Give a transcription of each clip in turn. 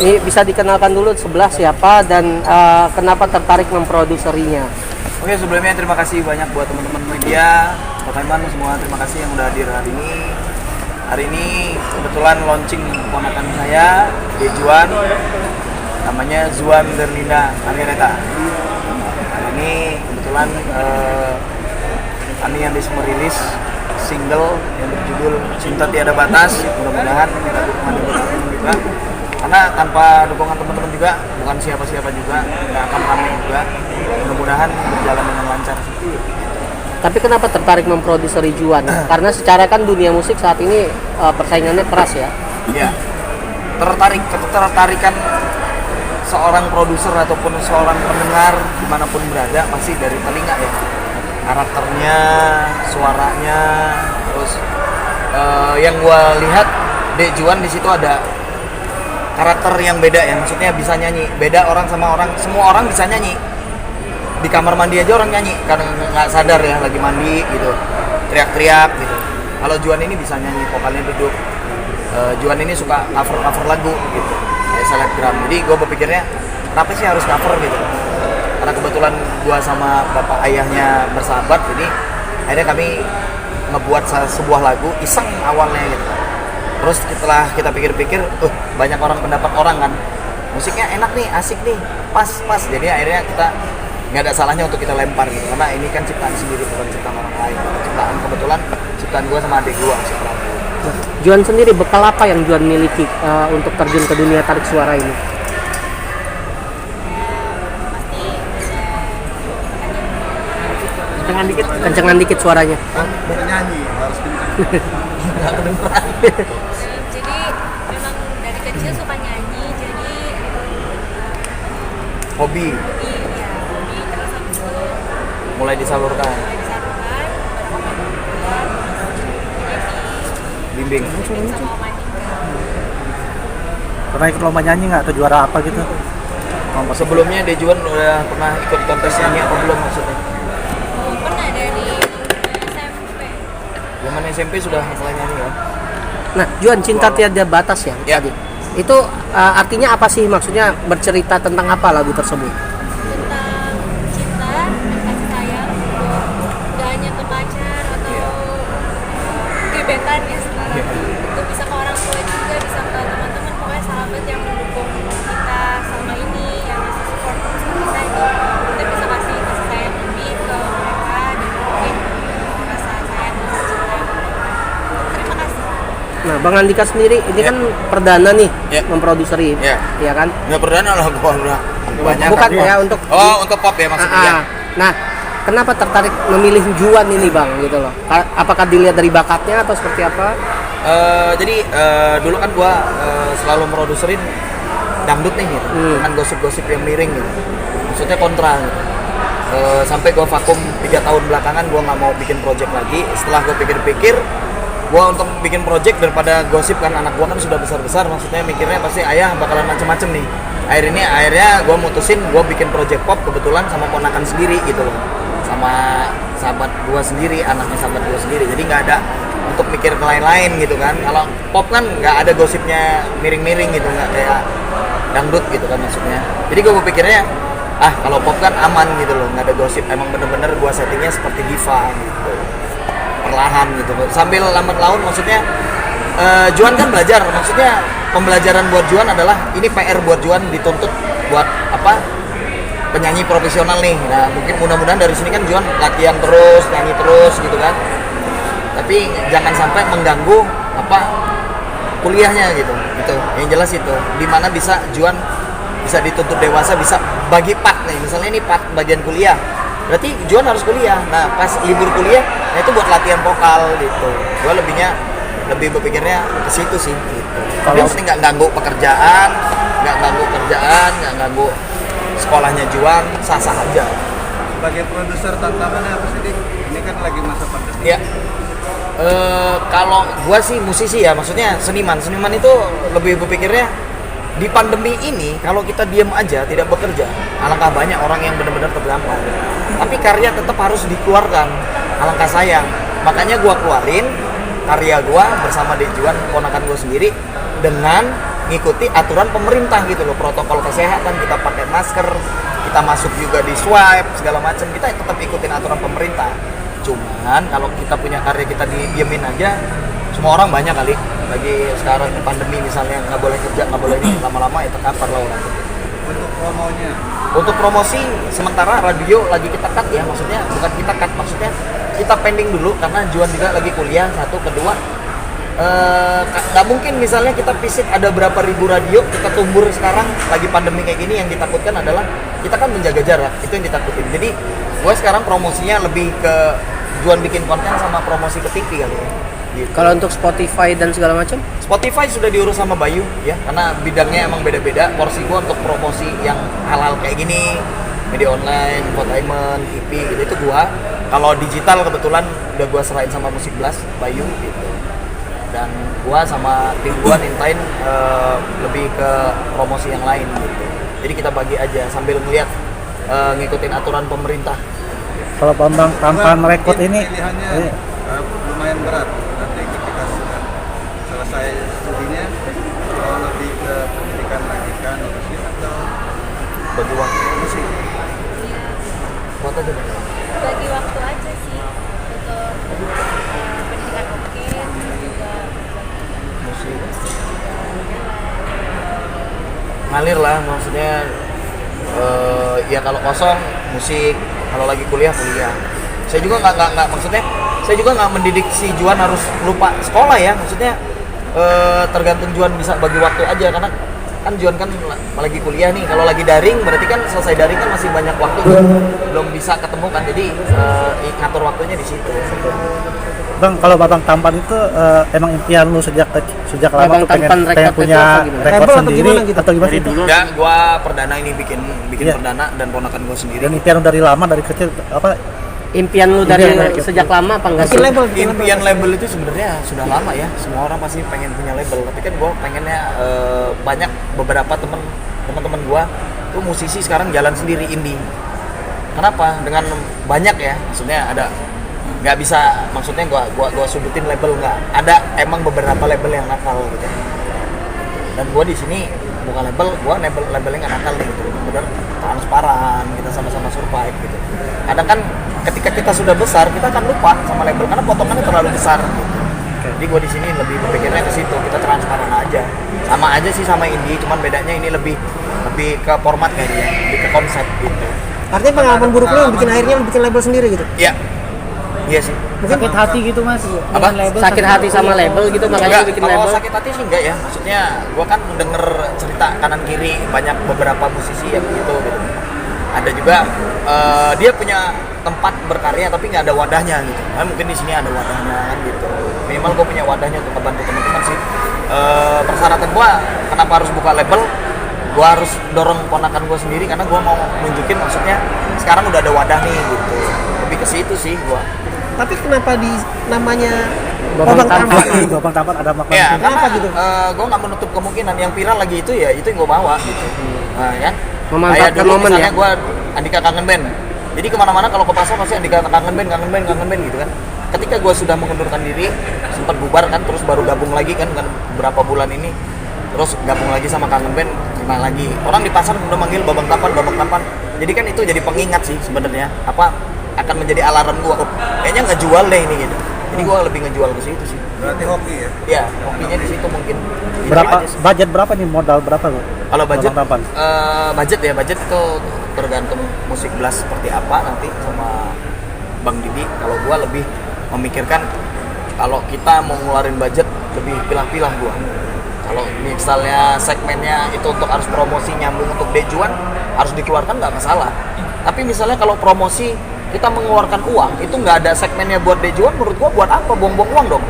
Ini bisa dikenalkan dulu sebelah siapa dan kenapa tertarik memproduserinya. Oke, sebelumnya terima kasih banyak buat teman-teman media, Pak semua, terima kasih yang udah hadir hari ini. Hari ini kebetulan launching keponakan saya, Dejuan, namanya Zuan Derlinda Anireta. Hari ini kebetulan Ani yang merilis single yang berjudul Cinta Tiada Batas. Mudah-mudahan kita dukungan teman-teman juga, karena tanpa dukungan teman-teman juga bukan siapa-siapa juga, nggak akan ramai juga. Mudah-mudahan berjalan dengan lancar. Tapi kenapa tertarik memproduseri Juan? Karena secara kan dunia musik saat ini persaingannya keras ya. Iya. Ketertarikan seorang produser ataupun seorang pendengar dimanapun berada pasti dari telinga ya. Karakternya, suaranya, terus yang gua lihat Dejuan di situ ada karakter yang beda ya, maksudnya bisa nyanyi. Beda orang sama orang, semua orang bisa nyanyi. Di kamar mandi aja orang nyanyi karena nggak sadar ya lagi mandi gitu, teriak-teriak gitu. Kalau Juan ini bisa nyanyi, vokalnya duduk. Juan ini suka cover lagu gitu, kayak selebgram. Jadi gue berpikirnya kenapa sih harus cover gitu? Karena kebetulan gue sama bapak ayahnya bersahabat, jadi akhirnya kami ngebuat sebuah lagu iseng awalnya gitu. Terus setelah kita pikir-pikir, banyak pendapat orang kan, musiknya enak nih, asik nih, pas. Jadi akhirnya kita nggak ada salahnya untuk kita lempar gitu, karena ini kan ciptaan sendiri, bukan ciptaan orang lain. Kebetulan ciptaan gue sama adik gue. Juan sendiri bekal apa yang Juan miliki untuk terjun ke dunia tarik suara ini? Kencengan dikit suaranya. Nyanyi harus Nggak kedengeran. Jadi memang dari kecil suka nyanyi, jadi Hobi hobi, terus habis itu mulai disalurkan, mulai disalurkan, bimbing. sama Mandi. pernah ikut lomba nyanyi nggak atau juara apa gitu? Sebelumnya Dejuan udah pernah ikut kontes nyanyi apa belum maksudnya? Pernah dari SMP. Zaman SMP sudah mulai nyanyi ya? Nah, Juan, Cinta Tiada Batas ya? Ya. Tadi. Itu artinya apa sih? Maksudnya bercerita tentang apa lagu tersebut? Tentang cinta dan kasih sayang, nggak hanya ke pacar atau gebetan ya sekarang. Itu bisa ke orang tua juga, bisa ke teman-teman, pokoknya sahabat yang mendukung kita selama ini, yang ngasih support sama kita itu. Kita bisa kasih sayang lebih ke mereka dan mungkin rasa sayang dan cinta yang mereka. Terima kasih. Nah, Bang Andika sendiri ini kan perdana nih memproduseri, ya kan? Nggak perdana lah gua udah banyak. Bukan ya untuk. Untuk pop ya maksudnya. Nah, kenapa tertarik memilih Juan ini Bang gitu loh? Apakah dilihat dari bakatnya atau seperti apa? Jadi dulu kan gua selalu produserin dangdut nih gitu, dengan gosip-gosip yang miring gitu. Maksudnya kontra gitu. Sampai gua vakum 3 tahun belakangan, gua nggak mau bikin project lagi. Setelah gua pikir-pikir, gua untuk bikin project daripada gosip, kan anak gua kan sudah besar-besar, maksudnya mikirnya pasti ayah bakalan macem-macem nih. Akhirnya gua mutusin gua bikin project pop kebetulan sama ponakan sendiri gitu loh, sama sahabat gua sendiri, anaknya sahabat gua sendiri. Jadi nggak ada untuk mikir ke lain-lain gitu kan. Kalau pop kan nggak ada gosipnya miring-miring gitu, nggak kayak dangdut gitu kan maksudnya. Jadi gua berpikirnya kalau pop kan aman gitu loh, nggak ada gosip. Emang bener-bener gua settingnya seperti diva gitu, perlahan gitu sambil lambat laun. Maksudnya Juan kan belajar, maksudnya pembelajaran buat Juan adalah ini PR buat Juan, dituntut buat penyanyi profesional nih. Nah mungkin mudah-mudahan dari sini kan Juan latihan terus, nyanyi terus gitu kan, tapi jangan sampai mengganggu kuliahnya gitu. Yang jelas itu dimana bisa Juan bisa dituntut dewasa, bisa bagi part nih, misalnya ini part bagian kuliah, berarti Juan harus kuliah. Nah pas libur kuliah, nah itu buat latihan vokal gitu. Gue lebih berpikirnya ke situ sih gitu. Tapi yang penting nggak ganggu pekerjaan, nggak ganggu sekolahnya Juan, sah-sah aja. Sebagai produser tantangannya apa sih, Dik? Ini kan lagi masa pandemi. Ya. Kalau gue sih musisi ya, maksudnya seniman itu lebih berpikirnya di pandemi ini kalau kita diam aja tidak bekerja, alangkah banyak orang yang benar-benar terdampar. Tapi karya tetap harus dikeluarkan, alangkah sayang. Makanya gue keluarin karya gue bersama Dejuan, ponakan gue sendiri, dengan ngikuti aturan pemerintah gitu loh, protokol kesehatan, kita pakai masker, kita masuk juga di swipe segala macam, kita tetap ikutin aturan pemerintah. Cuman kalau kita punya karya kita didiemin aja, semua orang banyak kali lagi sekarang pandemi misalnya nggak boleh kerja, nggak boleh ini, lama-lama ya terkapar lah orang. Untuk promonya, Untuk promosi sementara radio lagi kita cut ya, maksudnya bukan kita cut, maksudnya kita pending dulu karena Juan juga lagi kuliah, satu, kedua nggak mungkin misalnya kita visit ada berapa ribu radio kita tumbur sekarang lagi pandemi kayak gini. Yang ditakutkan adalah kita kan menjaga jarak, itu yang ditakutin. Jadi gue sekarang promosinya lebih ke Juan bikin konten sama promosi ke TV kali ya gitu. Kalau untuk Spotify dan segala macam? Spotify sudah diurus sama Bayu ya, karena bidangnya emang beda-beda. Porsi gua untuk promosi yang hal-hal kayak gini, media online, infotainment, TV gitu, itu gua. Kalau digital kebetulan udah gua serahin sama Musik Blast, Bayu gitu. Dan gua sama tim gua nintain lebih ke promosi yang lain gitu. Jadi kita bagi aja sambil ngeliat ngikutin aturan pemerintah. Kalau Bambang tanpa merekod ini pilihannya lumayan berat. Nanti ketika sudah selesai studinya, kalau lebih ke pendidikan lagi kan musik atau Bagi waktu musik. buat aja deh. Bagi waktu aja sih untuk pendidikan mungkin juga Musik ngalir lah, maksudnya ya kalau kosong musik, kalau lagi kuliah. Saya juga nggak maksudnya saya juga nggak mendidik si Juan harus lupa sekolah ya, maksudnya tergantung Juan bisa bagi waktu aja, karena kan Juan kan lagi kuliah nih. Kalau lagi daring berarti kan selesai daring kan masih banyak waktu, belum bisa ketemu kan, jadi ngatur waktunya di situ. Bang, kalau Babang Tampan itu emang impian lu sejak lama Babang tuh pengen Tampan record punya itu apa gimana? rekor Label atau sendiri gimana gitu? atau gimana Dari itu? dulu. Ya, gua perdana ini bikin Iya. perdana dan ponakan gua sendiri. Dan impian lu dari lama, dari kecil apa? Impian lu dari Impian. sejak lama apa enggak sih? Bikin label, bikin Impian label itu sebenarnya sudah lama ya, semua orang pasti pengen punya label, tapi kan gue pengennya banyak beberapa teman-teman gue tuh musisi sekarang jalan sendiri indie. Kenapa? Dengan banyak ya, maksudnya ada, nggak bisa, maksudnya gua sudutin label, nggak ada, emang beberapa label yang nakal gitu. Dan gue di sini bukan label, labelnya nggak nakal nih gitu, bener transparan, kita sama-sama survive gitu. Kadang kan ketika kita sudah besar kita akan lupa sama label karena potongannya terlalu besar gitu. Jadi gue di sini lebih berpikirnya ke situ, kita transparan aja, sama aja sih sama indie, cuman bedanya ini lebih ke format kayaknya, lebih ke konsep gitu. Artinya pengalaman buruk lu yang bikin akhirnya lu bikin label sendiri gitu. Iya, iya sih. Sakit hati gitu Mas. Apa? Sakit hati sama label gitu makanya Enggak, lu bikin kalau label. sakit hati sih enggak ya. Maksudnya gua kan denger cerita kanan kiri banyak beberapa musisi yang begitu gitu. Ada juga dia punya tempat berkarya tapi nggak ada wadahnya gitu. Nah, mungkin di sini ada wadahnya kan gitu. Minimal gua punya wadahnya untuk membantu teman-teman sih. Persyaratan gua kenapa harus buka label? Gua harus dorong ponakan gua sendiri karena gua mau nunjukin, maksudnya sekarang udah ada wadah nih gitu. Lebih ke situ sih gua. Tapi kenapa di namanya Babang Babang Tampan. Tampan? Babang Tampan ada makna. Ya, Kenapa karena gitu? gue nggak menutup kemungkinan yang viral lagi itu ya itu yang gue bawa gitu. Nah, ya. Memanfaatkan Kayak dulu momen misalnya ya? gue Andika Kangen Band. Jadi kemana-mana kalau ke pasar pasti Andika Kangen Band gitu kan. Ketika gue sudah mengundurkan diri, sempat bubar kan, terus baru gabung lagi kan beberapa bulan ini. Terus gabung lagi sama Kangen Band, kenal lagi. Orang di pasar udah manggil Babang Tampan. Jadi kan itu jadi pengingat sih sebenarnya. Apa akan menjadi alarm gue, kayaknya ngejual deh ini gitu. Jadi gue lebih ngejual ke situ sih. Berarti hoki ya? Ya, hokinya di situ mungkin. Gitu Berapa aja sih. budget berapa nih, modal berapa lo? Kalau budget, Babang Tampan. budget itu tergantung Musik Blast seperti apa nanti sama Bang Didi. Kalau gua lebih memikirkan kalau kita mau ngeluarin budget lebih pilah-pilah gua. Kalau misalnya segmennya itu untuk harus promosi nyambung untuk dejuan harus dikeluarkan nggak masalah. Tapi misalnya kalau promosi kita mengeluarkan uang itu nggak ada segmennya buat dejuan, menurut gua buat apa buang-buang uang dong.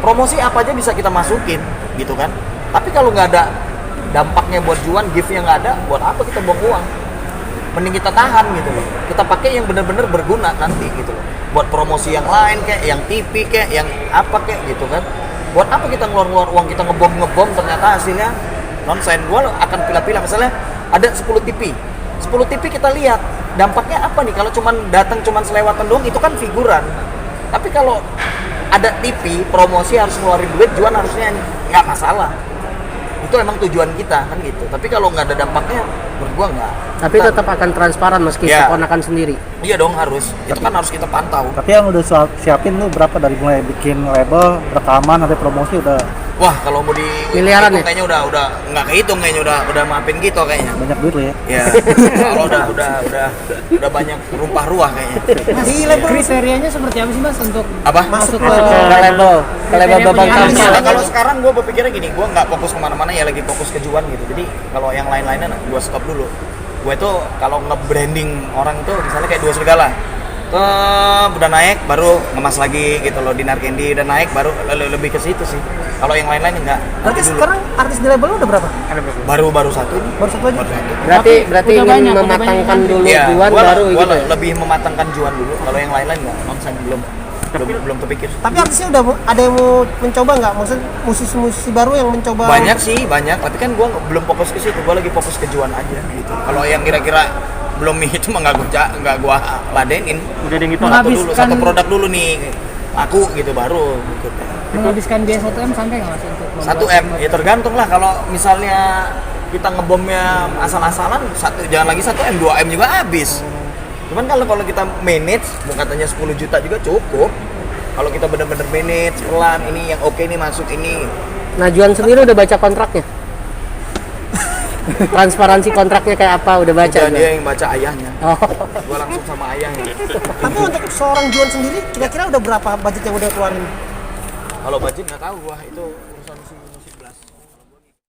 Promosi apa aja bisa kita masukin gitu kan. Tapi kalau nggak ada dampaknya buat juan, gift-nya nggak ada, buat apa kita buang uang? Mending kita tahan gitu loh. Kita pakai yang benar-benar berguna nanti gitu loh. Buat promosi yang lain kayak yang TV kayak yang apa kayak gitu kan. Buat apa kita ngeluar uang, kita ngebom ternyata hasilnya nonsen. Gua akan pilih-pilih misalnya ada 10 TV. 10 TV kita lihat dampaknya apa nih kalau cuman selewatan doang itu kan figuran. Tapi kalau ada TV promosi harus ngeluarin duit, juan harusnya nggak masalah itu emang tujuan kita kan gitu. Tapi kalau nggak ada dampaknya, menurut gua nggak. Tapi tetap akan transparan meski Ya. keponakan sendiri. Iya dong harus. Itu kan harus kita pantau. Tapi yang udah siapin lu berapa dari mulai bikin label, rekaman sampai promosi udah Wah kalau mau di Miliaran ya? kayaknya udah nggak kehitung kayaknya udah maafin gitu kayaknya. banyak duit lu ya. Ya, kalau udah banyak rumpah ruah kayaknya. Di label Kriterianya seperti apa sih Mas untuk Apa? masuk ke Ke label Babang punya Kamtip. artis. Nah, kalau sekarang gue berpikirnya gini, gue nggak fokus kemana-mana ya, lagi fokus ke Juan gitu. Jadi kalau yang lain-lainnya gue stop dulu. Gue itu kalau nge-branding orang tuh misalnya kayak Dua Serigala, udah naik baru ngemas lagi gitu loh. Dinar Candy udah naik baru lebih ke situ sih. Kalau yang lain-lain enggak. Berarti Nanti dulu. sekarang artis di label lu udah berapa? Baru satu ini. Baru satu aja. Baru satu. Berarti Udah ingin banyak, udah mematangkan banyak. dulu Iya, Juan gua baru gua gitu. Ya? lebih mematangkan Juan dulu. Kalau yang lain-lain enggak, nonsen belum kepikir. Tapi artisnya udah ada yang mau mencoba nggak? Maksud musisi-musisi baru yang mencoba? Banyak sih, banyak. Tapi kan gua belum fokus ke situ. Gua lagi fokus ke Juan aja gitu. Kalau yang kira-kira belum itu mah nggak gua ladenin. Udah gitu satu produk dulu nih. Aku gitu baru gitu. menghabiskan biaya 1M sampai nggak Mas untuk membuat 1M ya tergantung lah. Kalau misalnya kita ngebomnya asal-asalan, jangan lagi 1M, 2M juga habis. Cuman kalau kita manage, mau katanya 10 juta juga cukup. Kalau kita bener-bener manage pelan, ini yang oke nih masuk ini. Nah, Juan sendiri udah baca kontraknya? Transparansi kontraknya kayak apa? Udah baca? Udah, Juan? dia yang baca ayahnya. Oh. Gua langsung sama ayahnya. Tapi untuk seorang Juan sendiri, kira-kira udah berapa budget yang udah keluarin? Kalau budget nggak tahu gua itu